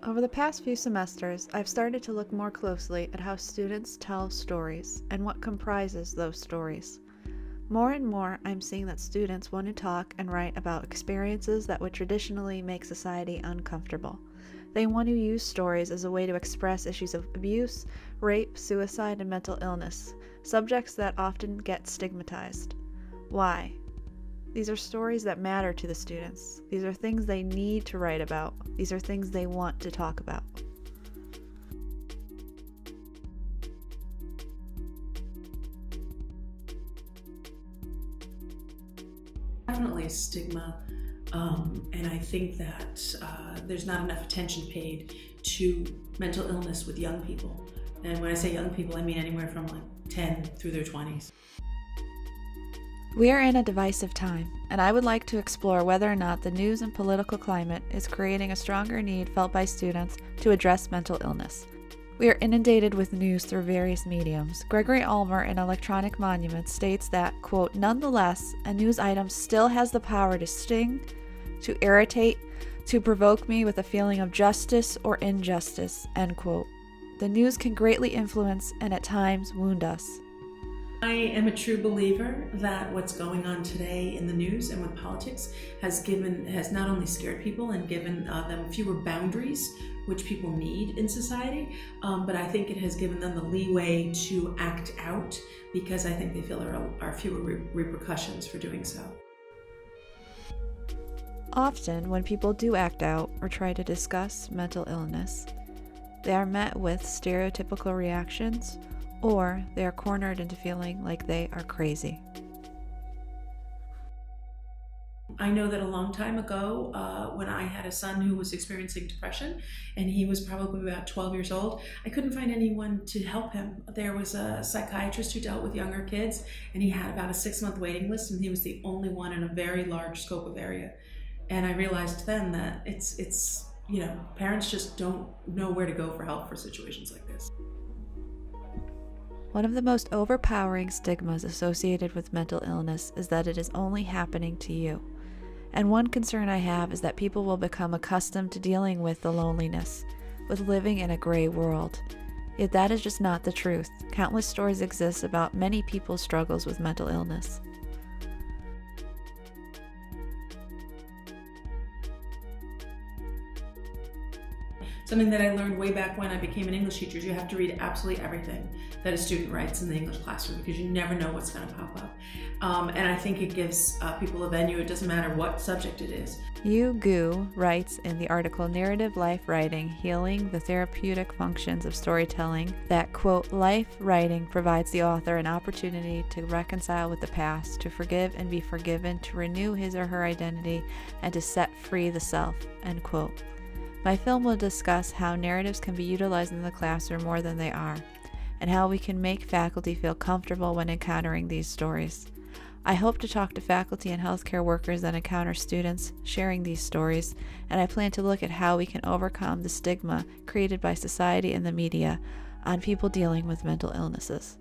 Over the past few semesters, I've started to look more closely at how students tell stories and what comprises those stories. More and more, I'm seeing that students want to talk and write about experiences that would traditionally make society uncomfortable. They want to use stories as a way to express issues of abuse, rape, suicide, and mental illness, subjects that often get stigmatized. Why? These are stories that matter to the students. These are things they need to write about. These are things they want to talk about. Definitely a stigma, and I think that there's not enough attention paid to mental illness with young people. And when I say young people, I mean anywhere from like 10 through their 20s. We are in a divisive time, and I would like to explore whether or not the news and political climate is creating a stronger need felt by students to address mental illness. We are inundated with news through various mediums. Gregory Ulmer in Electronic Monuments states that, quote, "Nonetheless, a news item still has the power to sting, to irritate, to provoke me with a feeling of justice or injustice," end quote. The news can greatly influence and at times wound us. I am a true believer that what's going on today in the news and with politics has not only scared people and given them fewer boundaries, which people need in society, but I think it has given them the leeway to act out because I think they feel there are fewer repercussions for doing so. Often, when people do act out or try to discuss mental illness, they are met with stereotypical reactions, or they are cornered into feeling like they are crazy. I know that a long time ago, when I had a son who was experiencing depression, and he was probably about 12 years old, I couldn't find anyone to help him. There was a psychiatrist who dealt with younger kids, and he had about a 6-month waiting list, and he was the only one in a very large scope of area. And I realized then that it's parents just don't know where to go for help for situations like this. One of the most overpowering stigmas associated with mental illness is that it is only happening to you. And one concern I have is that people will become accustomed to dealing with the loneliness, with living in a gray world. Yet that is just not the truth. Countless stories exist about many people's struggles with mental illness. Something that I learned way back when I became an English teacher is you have to read absolutely everything that a student writes in the English classroom because you never know what's going to pop up. And I think it gives people a venue. It doesn't matter what subject it is. Yu Gu writes in the article Narrative Life Writing, Healing the Therapeutic Functions of Storytelling that, quote, "Life writing provides the author an opportunity to reconcile with the past, to forgive and be forgiven, to renew his or her identity, and to set free the self," end quote. My film will discuss how narratives can be utilized in the classroom more than they are, and how we can make faculty feel comfortable when encountering these stories. I hope to talk to faculty and healthcare workers that encounter students sharing these stories, and I plan to look at how we can overcome the stigma created by society and the media on people dealing with mental illnesses.